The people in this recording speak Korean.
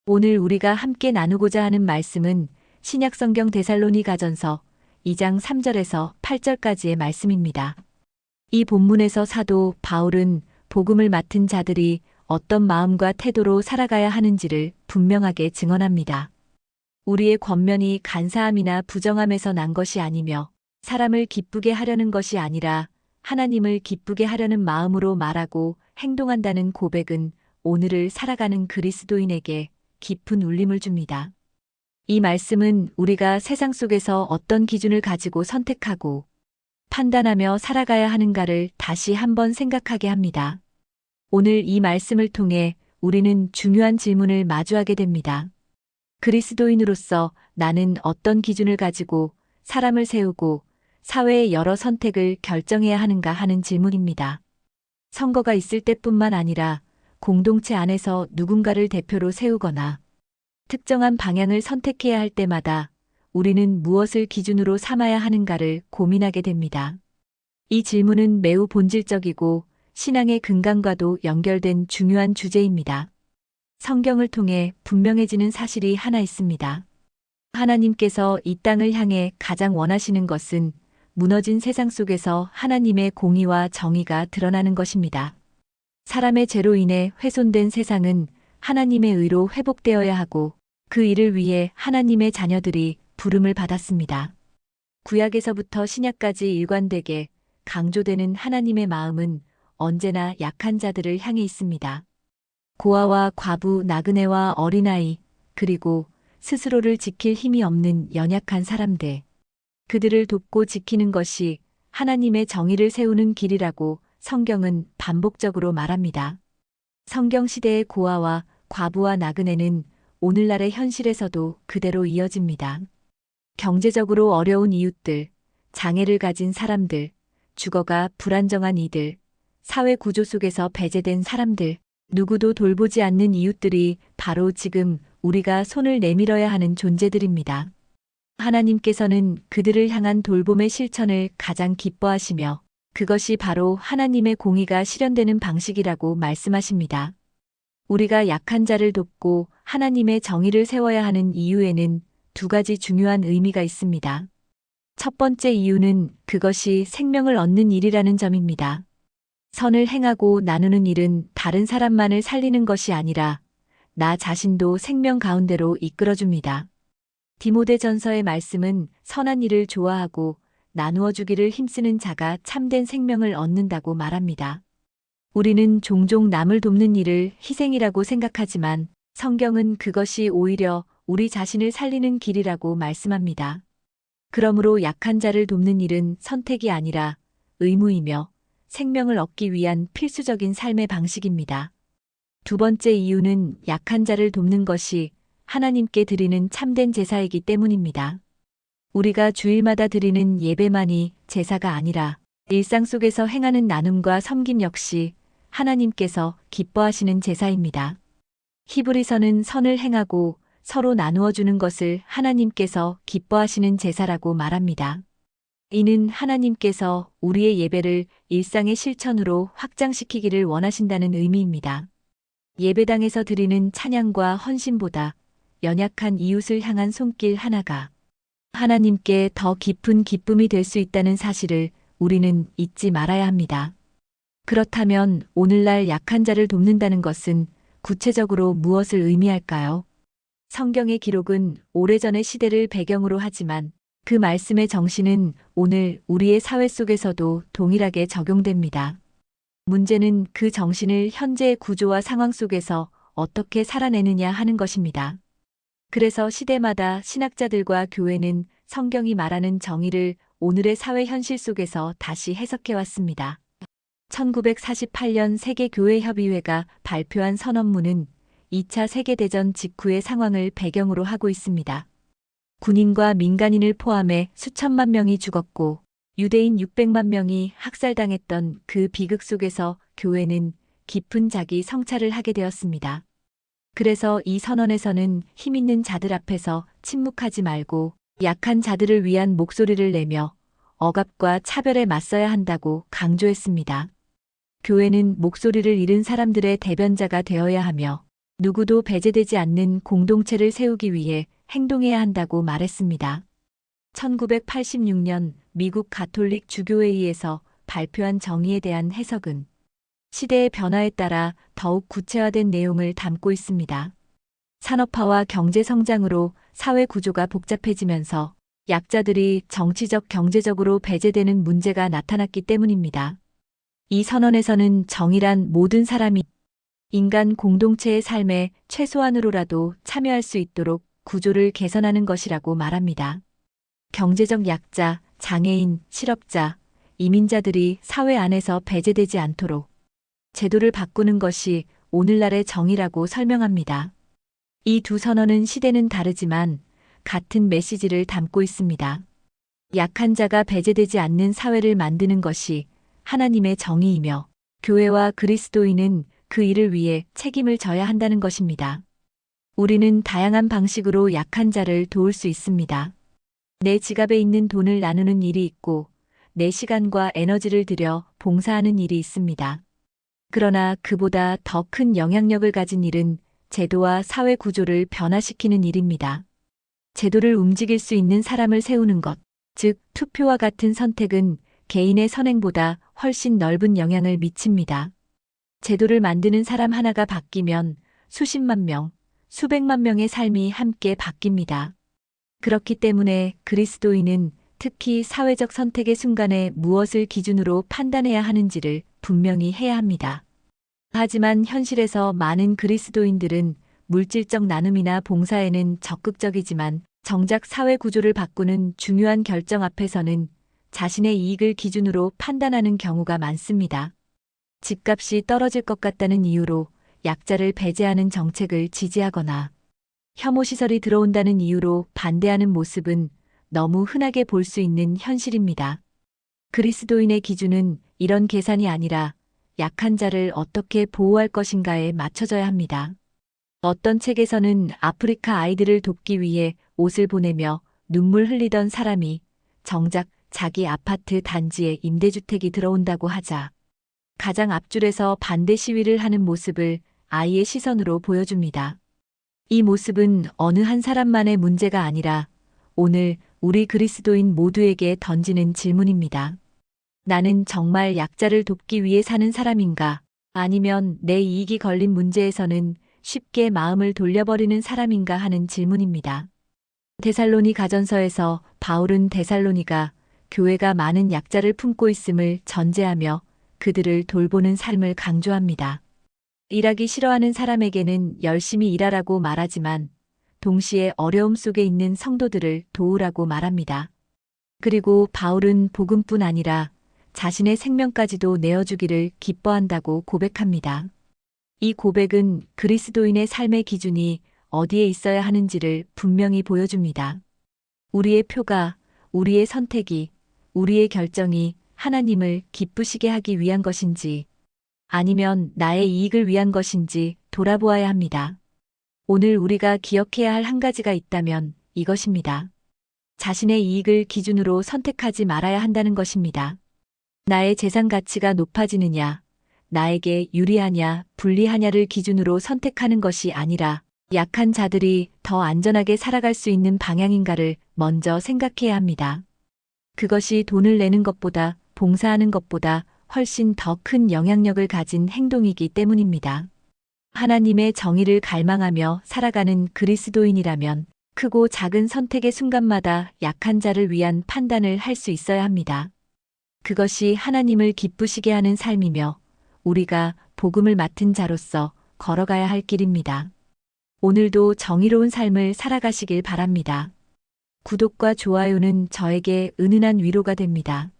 오늘 우리가 함께 나누고자 하는 말씀은 신약성경 데살로니가전서 2장 3절에서 8절까지의 말씀입니다. 이 본문에서 사도 바울은 복음을 맡은 자들이 어떤 마음과 태도로 살아가야 하는지를 분명하게 증언합니다. 우리의 권면이 간사함이나 부정함에서 난 것이 아니며 사람을 기쁘게 하려는 것이 아니라 하나님을 기쁘게 하려는 마음으로 말하고 행동한다는 고백은 오늘을 살아가는 그리스도인에게 깊은 울림을 줍니다. 이 말씀은 우리가 세상 속에서 어떤 기준을 가지고 선택하고 판단하며 살아가야 하는가를 다시 한번 생각하게 합니다. 오늘 이 말씀을 통해 우리는 중요한 질문을 마주하게 됩니다. 그리스도인으로서 나는 어떤 기준을 가지고 사람을 세우고 사회의 여러 선택을 결정해야 하는가 하는 질문입니다. 선거가 있을 때뿐만 아니라 공동체 안에서 누군가를 대표로 세우거나 특정한 방향을 선택해야 할 때마다 우리는 무엇을 기준으로 삼아야 하는가를 고민하게 됩니다. 이 질문은 매우 본질적이고 신앙의 근간과도 연결된 중요한 주제입니다. 성경을 통해 분명해지는 사실이 하나 있습니다. 하나님께서 이 땅을 향해 가장 원하시는 것은 무너진 세상 속에서 하나님의 공의와 정의가 드러나는 것입니다. 사람의 죄로 인해 훼손된 세상은 하나님의 의로 회복되어야 하고 그 일을 위해 하나님의 자녀들이 부름을 받았습니다. 구약에서부터 신약까지 일관되게 강조되는 하나님의 마음은 언제나 약한 자들을 향해 있습니다. 고아와 과부, 나그네와 어린아이, 그리고 스스로를 지킬 힘이 없는 연약한 사람들, 그들을 돕고 지키는 것이 하나님의 정의를 세우는 길이라고 성경은 반복적으로 말합니다. 성경 시대의 고아와 과부와 나그네는 오늘날의 현실에서도 그대로 이어집니다. 경제적으로 어려운 이웃들, 장애를 가진 사람들, 주거가 불안정한 이들, 사회 구조 속에서 배제된 사람들, 누구도 돌보지 않는 이웃들이 바로 지금 우리가 손을 내밀어야 하는 존재들입니다. 하나님께서는 그들을 향한 돌봄의 실천을 가장 기뻐하시며 그것이 바로 하나님의 공의가 실현되는 방식이라고 말씀하십니다. 우리가 약한 자를 돕고 하나님의 정의를 세워야 하는 이유에는 두 가지 중요한 의미가 있습니다. 첫 번째 이유는 그것이 생명을 얻는 일이라는 점입니다. 선을 행하고 나누는 일은 다른 사람만을 살리는 것이 아니라 나 자신도 생명 가운데로 이끌어줍니다. 디모데전서의 말씀은 선한 일을 좋아하고 나누어 주기를 힘쓰는 자가 참된 생명을 얻는다고 말합니다. 우리는 종종 남을 돕는 일을 희생이라고 생각하지만 성경은 그것이 오히려 우리 자신을 살리는 길이라고 말씀합니다. 그러므로 약한 자를 돕는 일은 선택이 아니라 의무이며 생명을 얻기 위한 필수적인 삶의 방식입니다. 두 번째 이유는 약한 자를 돕는 것이 하나님께 드리는 참된 제사이기 때문입니다. 우리가 주일마다 드리는 예배만이 제사가 아니라 일상 속에서 행하는 나눔과 섬김 역시 하나님께서 기뻐하시는 제사입니다. 히브리서는 선을 행하고 서로 나누어 주는 것을 하나님께서 기뻐하시는 제사라고 말합니다. 이는 하나님께서 우리의 예배를 일상의 실천으로 확장시키기를 원하신다는 의미입니다. 예배당에서 드리는 찬양과 헌신보다 연약한 이웃을 향한 손길 하나가 하나님께 더 깊은 기쁨이 될 수 있다는 사실을 우리는 잊지 말아야 합니다. 그렇다면 오늘날 약한 자를 돕는다는 것은 구체적으로 무엇을 의미할까요? 성경의 기록은 오래전의 시대를 배경으로 하지만 그 말씀의 정신은 오늘 우리의 사회 속에서도 동일하게 적용됩니다. 문제는 그 정신을 현재의 구조와 상황 속에서 어떻게 살아내느냐 하는 것입니다. 그래서 시대마다 신학자들과 교회는 성경이 말하는 정의를 오늘의 사회 현실 속에서 다시 해석해왔습니다. 1948년 세계교회협의회가 발표한 선언문은 2차 세계대전 직후의 상황을 배경으로 하고 있습니다. 군인과 민간인을 포함해 수천만 명이 죽었고 유대인 600만 명이 학살당했던 그 비극 속에서 교회는 깊은 자기 성찰을 하게 되었습니다. 그래서 이 선언에서는 힘 있는 자들 앞에서 침묵하지 말고 약한 자들을 위한 목소리를 내며 억압과 차별에 맞서야 한다고 강조했습니다. 교회는 목소리를 잃은 사람들의 대변자가 되어야 하며 누구도 배제되지 않는 공동체를 세우기 위해 행동해야 한다고 말했습니다. 1986년 미국 가톨릭 주교회의에서 발표한 정의에 대한 해석은 시대의 변화에 따라 더욱 구체화된 내용을 담고 있습니다. 산업화와 경제 성장으로 사회 구조가 복잡해지면서 약자들이 정치적, 경제적으로 배제되는 문제가 나타났기 때문입니다. 이 선언에서는 정의란 모든 사람이 인간 공동체의 삶에 최소한으로라도 참여할 수 있도록 구조를 개선하는 것이라고 말합니다. 경제적 약자, 장애인, 실업자, 이민자들이 사회 안에서 배제되지 않도록 제도를 바꾸는 것이 오늘날의 정의라고 설명합니다. 이 두 선언은 시대는 다르지만 같은 메시지를 담고 있습니다. 약한 자가 배제되지 않는 사회를 만드는 것이 하나님의 정의이며 교회와 그리스도인은 그 일을 위해 책임을 져야 한다는 것입니다. 우리는 다양한 방식으로 약한 자를 도울 수 있습니다. 내 지갑에 있는 돈을 나누는 일이 있고 내 시간과 에너지를 들여 봉사하는 일이 있습니다. 그러나 그보다 더 큰 영향력을 가진 일은 제도와 사회 구조를 변화시키는 일입니다. 제도를 움직일 수 있는 사람을 세우는 것, 즉 투표와 같은 선택은 개인의 선행보다 훨씬 넓은 영향을 미칩니다. 제도를 만드는 사람 하나가 바뀌면 수십만 명, 수백만 명의 삶이 함께 바뀝니다. 그렇기 때문에 그리스도인은 특히 사회적 선택의 순간에 무엇을 기준으로 판단해야 하는지를 분명히 해야 합니다. 하지만 현실에서 많은 그리스도인들은 물질적 나눔이나 봉사에는 적극적이지만 정작 사회 구조를 바꾸는 중요한 결정 앞에서는 자신의 이익을 기준으로 판단하는 경우가 많습니다. 집값이 떨어질 것 같다는 이유로 약자를 배제하는 정책을 지지하거나 혐오시설이 들어온다는 이유로 반대하는 모습은 너무 흔하게 볼 수 있는 현실입니다. 그리스도인의 기준은 이런 계산이 아니라 약한 자를 어떻게 보호할 것인가에 맞춰져야 합니다. 어떤 책에서는 아프리카 아이들을 돕기 위해 옷을 보내며 눈물 흘리던 사람이 정작 자기 아파트 단지에 임대주택이 들어온다고 하자 가장 앞줄에서 반대 시위를 하는 모습을 아이의 시선으로 보여줍니다. 이 모습은 어느 한 사람만의 문제가 아니라 오늘 우리 그리스도인 모두에게 던지는 질문입니다. 나는 정말 약자를 돕기 위해 사는 사람인가? 아니면 내 이익이 걸린 문제에서는 쉽게 마음을 돌려버리는 사람인가 하는 질문입니다. 데살로니 가전서에서 바울은 데살로니가 교회가 많은 약자를 품고 있음을 전제하며 그들을 돌보는 삶을 강조합니다. 일하기 싫어하는 사람에게는 열심히 일하라고 말하지만 동시에 어려움 속에 있는 성도들을 도우라고 말합니다. 그리고 바울은 복음뿐 아니라 자신의 생명까지도 내어주기를 기뻐한다고 고백합니다. 이 고백은 그리스도인의 삶의 기준이 어디에 있어야 하는지를 분명히 보여줍니다. 우리의 표가, 우리의 선택이, 우리의 결정이 하나님을 기쁘시게 하기 위한 것인지 아니면 나의 이익을 위한 것인지 돌아보아야 합니다. 오늘 우리가 기억해야 할 한 가지가 있다면 이것입니다. 자신의 이익을 기준으로 선택하지 말아야 한다는 것입니다. 나의 재산 가치가 높아지느냐, 나에게 유리하냐, 불리하냐를 기준으로 선택하는 것이 아니라 약한 자들이 더 안전하게 살아갈 수 있는 방향인가를 먼저 생각해야 합니다. 그것이 돈을 내는 것보다, 봉사하는 것보다 훨씬 더 큰 영향력을 가진 행동이기 때문입니다. 하나님의 정의를 갈망하며 살아가는 그리스도인이라면 크고 작은 선택의 순간마다 약한 자를 위한 판단을 할 수 있어야 합니다. 그것이 하나님을 기쁘시게 하는 삶이며 우리가 복음을 맡은 자로서 걸어가야 할 길입니다. 오늘도 정의로운 삶을 살아가시길 바랍니다. 구독과 좋아요는 저에게 은은한 위로가 됩니다.